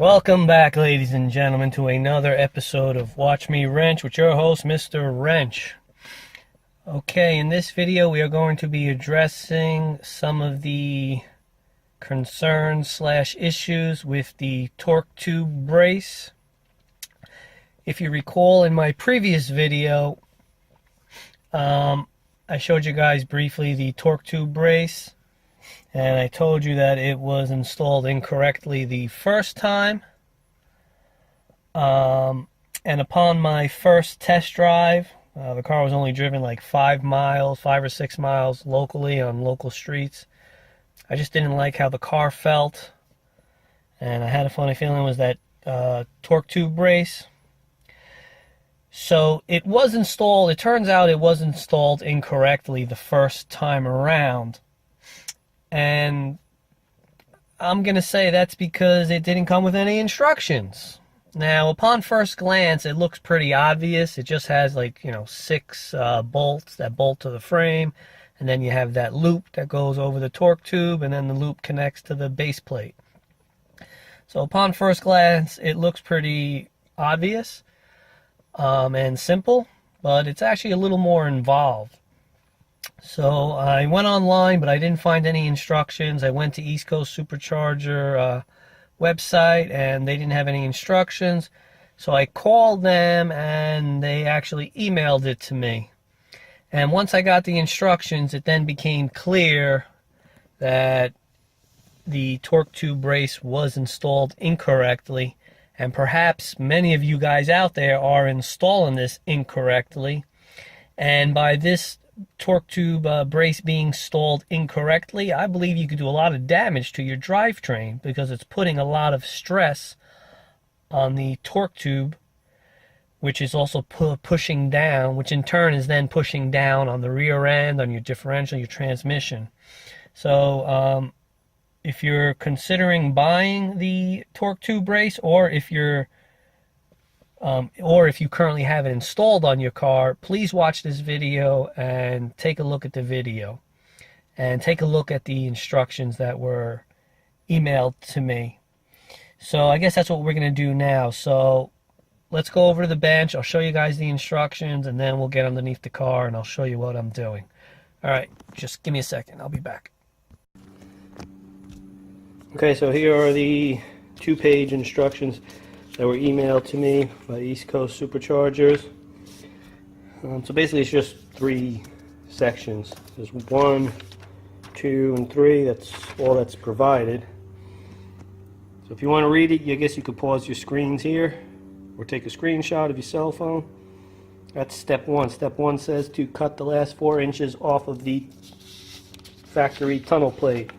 Welcome back, ladies and gentlemen, to another episode of Watch Me Wrench with your host, Mr. Wrench. Okay, in this video we are going to be addressing some of the concerns/issues with the torque tube brace. If you recall, in my previous video, I showed you guys briefly the torque tube brace, and I told you that it was installed incorrectly the first time. And upon my first test drive, the car was only driven like 5 or 6 miles locally on local streets. I just didn't like how the car felt, and I had a funny feeling it was that torque tube brace. So it was installed. It turns out it was installed incorrectly the first time around. And I'm going to say that's because it didn't come with any instructions. Now, upon first glance, it looks pretty obvious. It just has 6 bolts that bolt to the frame. And then you have that loop that goes over the torque tube, and then the loop connects to the base plate. So upon first glance, it looks pretty obvious and simple, but it's actually a little more involved. So I went online, but I didn't find any instructions. I went to East Coast Supercharger website, and they didn't have any instructions. So I called them, and they actually emailed it to me. And once I got the instructions, it then became clear that the torque tube brace was installed incorrectly. And perhaps many of you guys out there are installing this incorrectly. And by this torque tube brace being installed incorrectly, I believe you could do a lot of damage to your drivetrain, because it's putting a lot of stress on the torque tube, which is also pushing down, which in turn is then pushing down on the rear end, on your differential, your transmission. So if you're considering buying the torque tube brace, or if you currently have it installed on your car, please watch this video and take a look at the video and take a look at the instructions that were emailed to me. So I guess that's what we're going to do now. So let's go over to the bench. I'll show you guys the instructions, and then we'll get underneath the car and I'll show you what I'm doing. All right, just give me a second. I'll be back. Okay, so here are the 2-page instructions that were emailed to me by East Coast Superchargers. So basically it's just 3 sections. There's 1, 2, and 3. That's all that's provided. So if you want to read it, I guess you could pause your screens here or take a screenshot of your cell phone. That's step 1. Step 1 says to cut the last 4 inches off of the factory tunnel plate.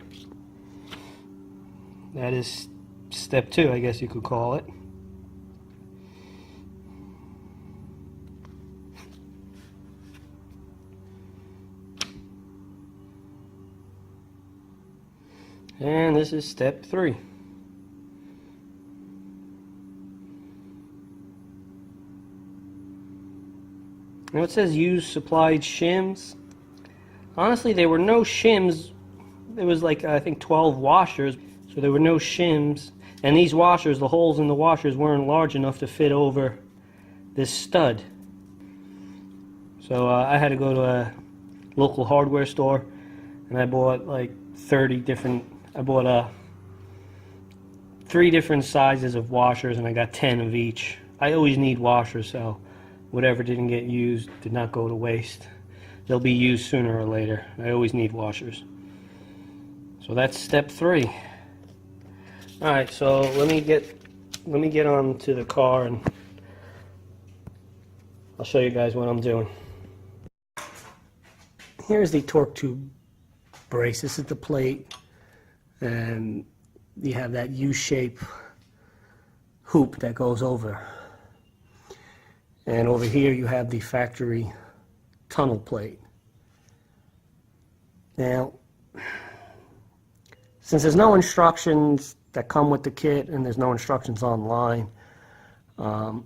That is step 2, I guess you could call it. And this is step 3. Now it says use supplied shims. Honestly, there were no shims. There was I think 12 washers. So there were no shims, and these washers, the holes in the washers weren't large enough to fit over this stud. So I had to go to a local hardware store, and I bought 30 different, I bought 3 different sizes of washers, and I got 10 of each. I always need washers, so whatever didn't get used did not go to waste. They'll be used sooner or later. I always need washers. So that's step 3. Alright, so let me get on to the car, and I'll show you guys what I'm doing. Here's the torque tube brace. This is the plate, and you have that U-shape hoop that goes over. And over here you have the factory tunnel plate. Now, since there's no instructions that come with the kit, and there's no instructions online, I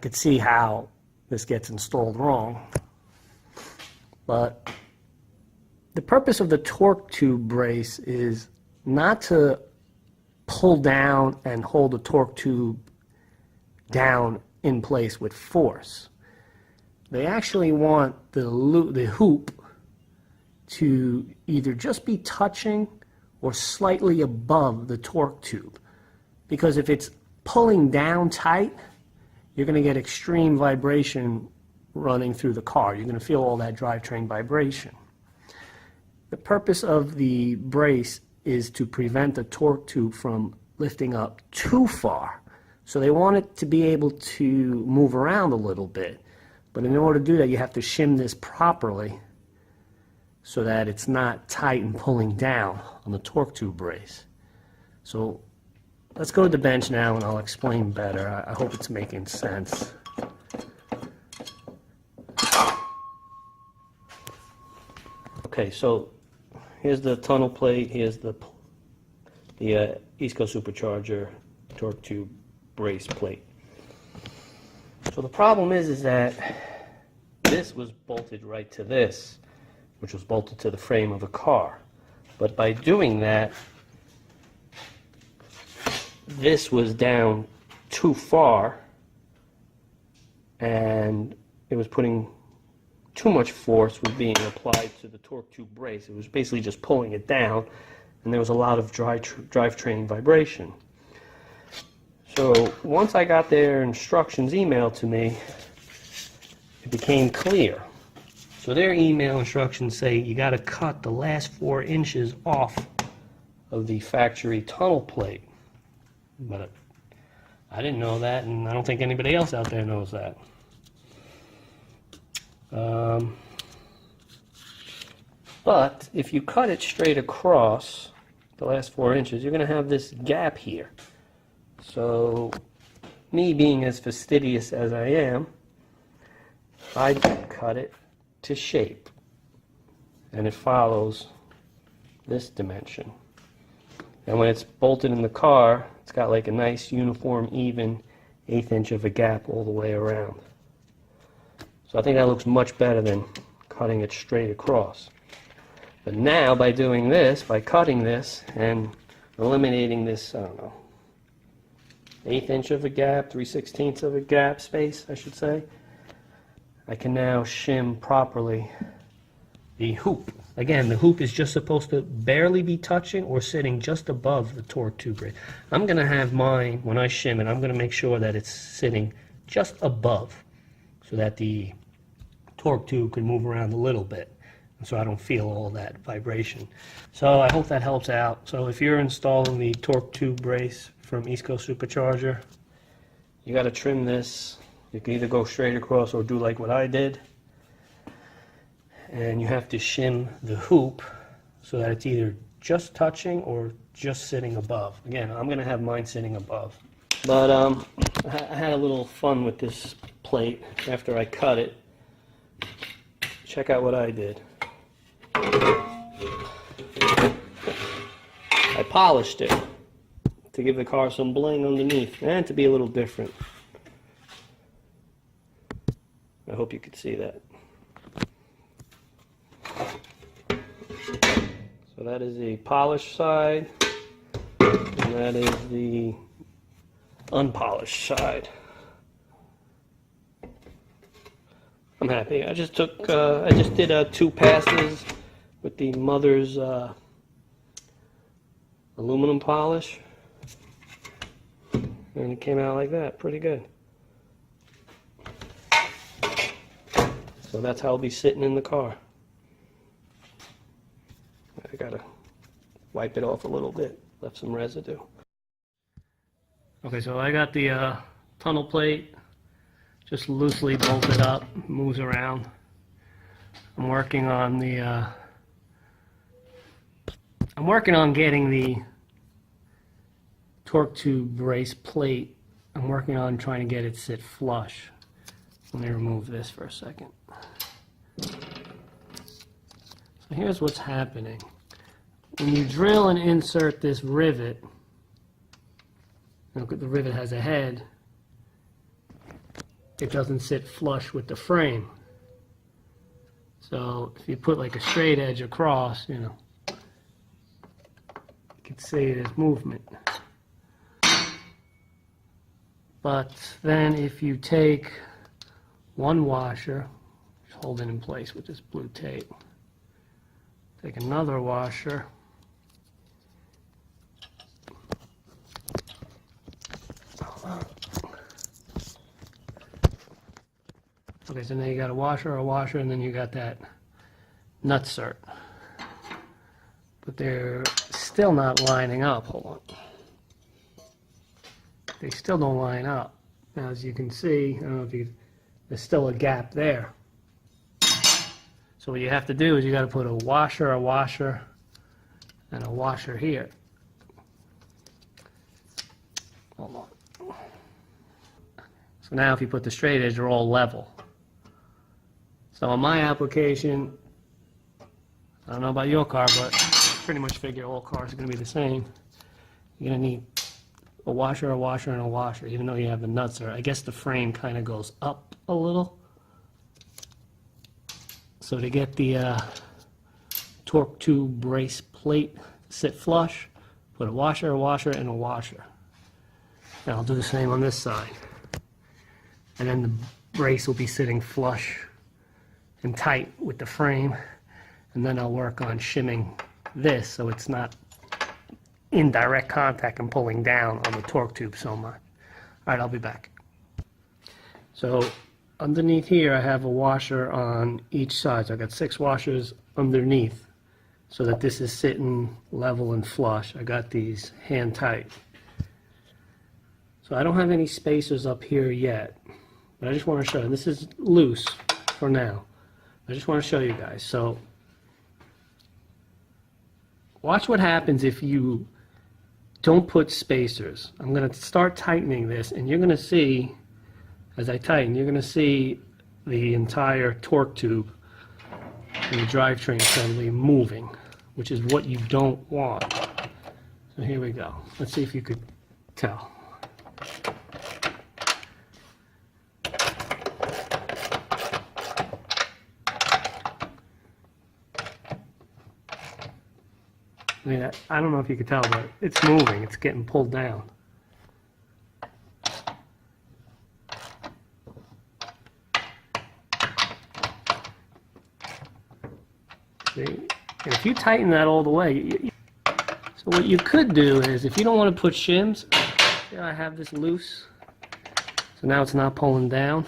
could see how this gets installed wrong. But the purpose of the torque tube brace is not to pull down and hold the torque tube down in place with force. They actually want the hoop to either just be touching or slightly above the torque tube. Because if it's pulling down tight, you're going to get extreme vibration running through the car. You're going to feel all that drivetrain vibration. The purpose of the brace is to prevent the torque tube from lifting up too far. So they want it to be able to move around a little bit. But in order to do that, you have to shim this properly so that it's not tight and pulling down on the torque tube brace. So let's go to the bench now and I'll explain better. I hope it's making sense. Okay, so here's the tunnel plate, here's the East Coast Supercharger torque tube brace plate. So the problem is that this was bolted right to this, which was bolted to the frame of the car. But by doing that, this was down too far and it was putting too much force was being applied to the torque tube brace. It was basically just pulling it down, and there was a lot of drivetrain vibration. So once I got their instructions emailed to me, it became clear. So their email instructions say you got to cut the last 4 inches off of the factory tunnel plate. But I didn't know that, and I don't think anybody else out there knows that. But if you cut it straight across the last 4 inches, you're going to have this gap here. So me being as fastidious as I am, I cut it to shape, and it follows this dimension. And when it's bolted in the car, it's got like a nice uniform, even 1/8 inch of a gap all the way around. So I think that looks much better than cutting it straight across. But now by doing this, by cutting this and eliminating this, I don't know, 1/8 inch of a gap, 3/16 of a gap space, I should say, I can now shim properly the hoop. Again, the hoop is just supposed to barely be touching or sitting just above the torque tube brace. I'm going to have mine, when I shim it, I'm going to make sure that it's sitting just above so that the torque tube can move around a little bit, so I don't feel all that vibration. So I hope that helps out. So if you're installing the torque tube brace from East Coast Supercharger, you got to trim this. You can either go straight across or do like what I did. And you have to shim the hoop so that it's either just touching or just sitting above. Again, I'm going to have mine sitting above. But I had a little fun with this plate after I cut it. Check out what I did. I polished it to give the car some bling underneath and to be a little different. I hope you could see that. So that is the polished side, and that is the unpolished side. I'm happy. I just did 2 passes with the mother's aluminum polish, and it came out like that, pretty good. So that's how I'll be sitting in the car. I gotta wipe it off a little bit, left some residue. Okay, so I got the tunnel plate just loosely bolted up, moves around. I'm working on getting the torque tube brace plate. I'm working on trying to get it sit flush. Let me remove this for a second. So here's what's happening. When you drill and insert this rivet, look, the rivet has a head, it doesn't sit flush with the frame. So if you put like a straight edge across, you know, you can see there's movement. But then if you take one washer, just hold it in place with this blue tape. Take another washer. Okay, so now you got a washer, and then you got that nutsert. But they're still not lining up. Hold on. They still don't line up. Now, as you can see, I don't know if you, there's still a gap there. So what you have to do is you got to put a washer, and a washer here. Hold on. So now if you put the straight edge, they're all level. So on my application, I don't know about your car, but pretty much figure all cars are going to be the same. You're going to need a washer, and a washer, even though you have the nuts there. I guess the frame kind of goes up a little. So to get the torque tube brace plate to sit flush, put a washer, and a washer. And I'll do the same on this side. And then the brace will be sitting flush and tight with the frame. And then I'll work on shimming this so it's not in direct contact and pulling down on the torque tube so much. All right, I'll be back. So underneath here I have a washer on each side. So I got 6 washers underneath so that this is sitting level and flush. I got these hand tight. So I don't have any spacers up here yet, but I just want to show you. This is loose for now. I just want to show you guys. So watch what happens if you don't put spacers. I'm going to start tightening this, and you're going to see, as I tighten, you're going to see the entire torque tube and the drivetrain assembly moving, which is what you don't want. So here we go. Let's see if you could tell. I mean, I don't know if you can tell, but it's moving. It's getting pulled down. See? And if you tighten that all the way, so what you could do is, if you don't want to put shims, see how I have this loose? So now it's not pulling down.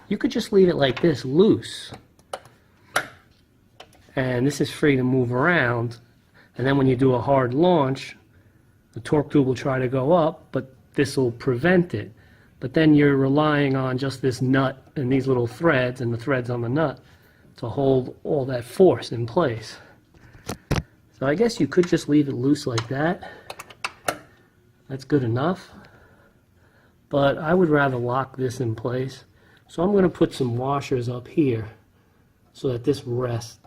You could just leave it like this, loose. And this is free to move around. And then when you do a hard launch, the torque tube will try to go up, but this will prevent it. But then you're relying on just this nut and these little threads and the threads on the nut to hold all that force in place. So I guess you could just leave it loose like that. That's good enough. But I would rather lock this in place. So I'm going to put some washers up here so that this rests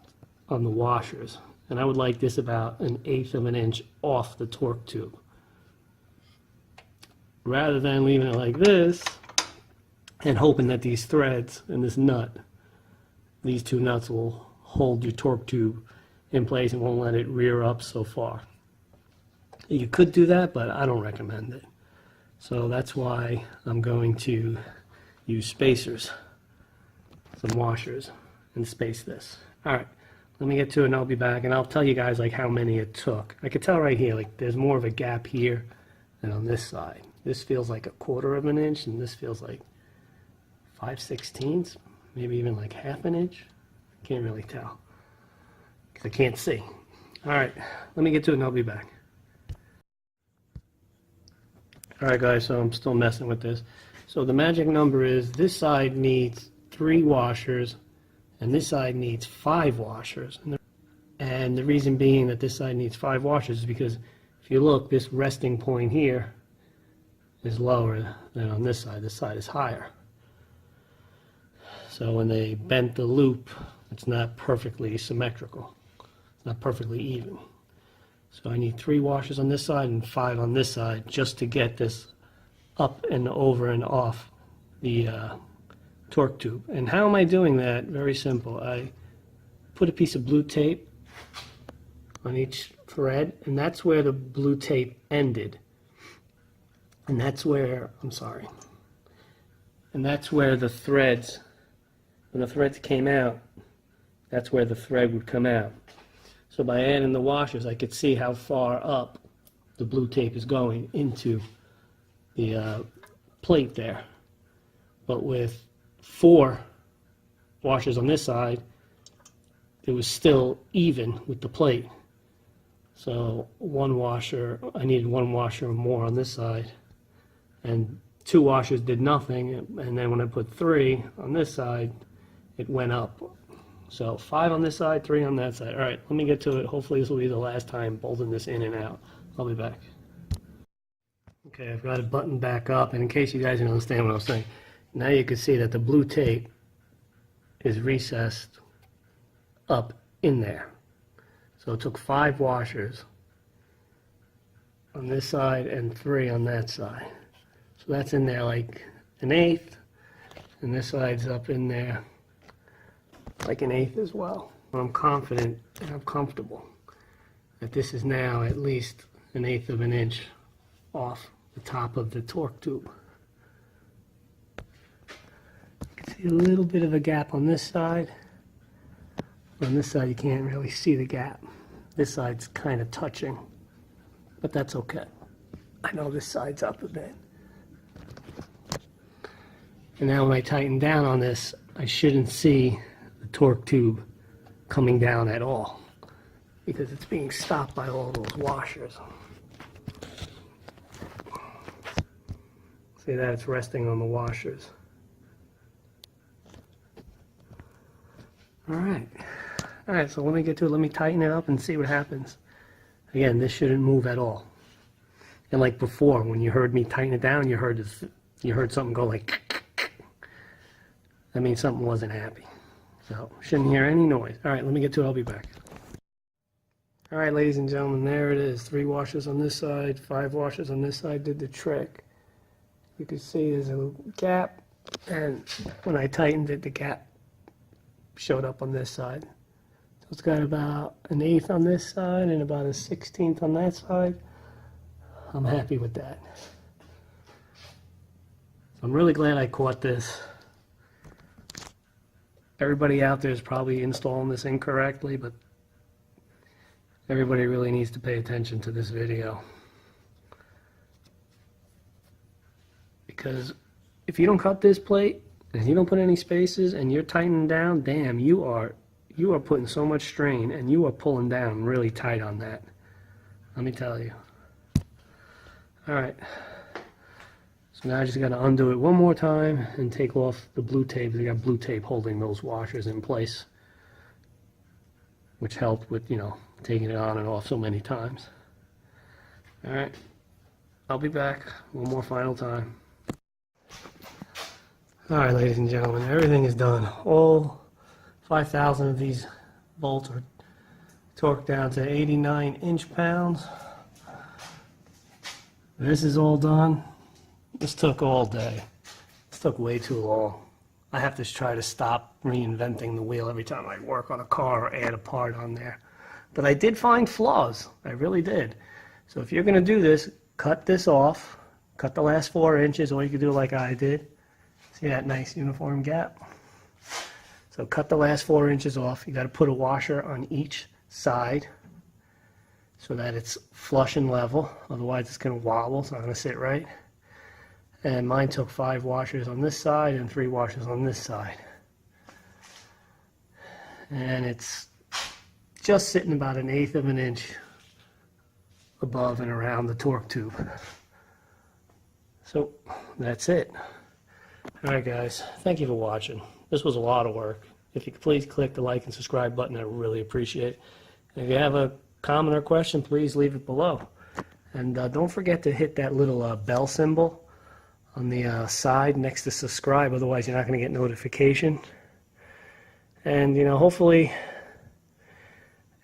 on the washers. And I would like this about 1/8 of an inch off the torque tube. Rather than leaving it like this and hoping that these threads and this nut, these 2 nuts will hold your torque tube in place and won't let it rear up so far. You could do that, but I don't recommend it. So that's why I'm going to use spacers, some washers, and space this. All right. Let me get to it and I'll be back, and I'll tell you guys like how many it took. I could tell right here, like there's more of a gap here than on this side. This feels like 1/4 of an inch, and this feels like 5/16, maybe even like 1/2 an inch. I can't really tell because I can't see. All right, let me get to it and I'll be back. All right, guys, so I'm still messing with this. So the magic number is this side needs 3 washers, and this side needs 5 washers. And the reason being that this side needs 5 washers is because if you look, this resting point here is lower than on this side. This side is higher. So when they bent the loop, it's not perfectly symmetrical. It's not perfectly even. So I need 3 washers on this side and 5 on this side just to get this up and over and off the torque tube. And how am I doing that? Very simple. I put a piece of blue tape on each thread, and that's where the blue tape ended. And that's where, I'm sorry, And that's where the threads, when the threads came out, that's where the thread would come out. So by adding the washers, I could see how far up the blue tape is going into the plate there. But with 4 washers on this side, it was still even with the plate. So 1 washer, I needed 1 washer more on this side, and 2 washers did nothing, and then when I put 3 on this side, it went up. So 5 on this side, 3 on that side. All right, let me get to it. Hopefully this will be the last time bolting this in and out. I'll be back. Okay, I've got it buttoned back up, and in case you guys didn't understand what I was saying, now you can see that the blue tape is recessed up in there. So it took 5 washers on this side and 3 on that side. So that's in there like 1/8, and this side's up in there like 1/8 as well. I'm confident and I'm comfortable that this is now at least 1/8 of an inch off the top of the torque tube. You can see a little bit of a gap on this side. On this side you can't really see the gap. This side's kind of touching, but that's okay. I know this side's up a bit. And now when I tighten down on this, I shouldn't see the torque tube coming down at all because it's being stopped by all those washers. See that it's resting on the washers. All right, so let me get to it. Let me tighten it up and see what happens. Again, this shouldn't move at all. And like before, when you heard me tighten it down, you heard something go like. That means something wasn't happy. So shouldn't hear any noise. All right, let me get to it. I'll be back. All right, ladies and gentlemen, there it is. 3 washers on this side, 5 washers on this side did the trick. You can see there's a little gap, and when I tightened it, the gap showed up on this side. So it's got about 1/8 on this side and about 1/16 on that side. I'm happy with that. So I'm really glad I caught this. Everybody out there is probably installing this incorrectly, but everybody really needs to pay attention to this video. Because if you don't cut this plate, and you don't put any spaces, and you're tightening down, damn, you are putting so much strain, and you are pulling down really tight on that. Let me tell you. All right. So now I just got to undo it one more time and take off the blue tape. They got blue tape holding those washers in place, which helped with, taking it on and off so many times. All right. I'll be back one more final time. All right, ladies and gentlemen, everything is done. All 5,000 of these bolts are torqued down to 89 inch-pounds. This is all done. This took all day. This took way too long. I have to try to stop reinventing the wheel every time I work on a car or add a part on there. But I did find flaws. I really did. So if you're going to do this, cut this off. Cut the last 4 inches, or you can do it like I did. See that nice uniform gap? So cut the last 4 inches off. You got to put a washer on each side so that it's flush and level. Otherwise it's going to wobble. It's not going to sit right. And mine took 5 washers on this side and 3 washers on this side. And it's just sitting about 1/8 of an inch above and around the torque tube. So that's it. Alright guys, thank you for watching. This was a lot of work. If you could please click the like and subscribe button, I would really appreciate it. If you have a comment or question, please leave it below. And don't forget to hit that little bell symbol on the side next to subscribe, otherwise you're not going to get notification. And hopefully,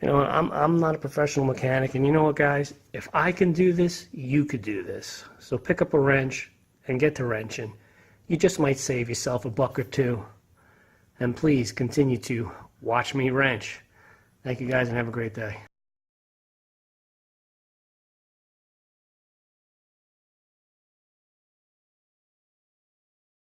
I'm not a professional mechanic, and you know what guys, if I can do this, you could do this. So pick up a wrench and get to wrenching. You just might save yourself a buck or two. And please continue to watch me wrench. Thank you guys and have a great day.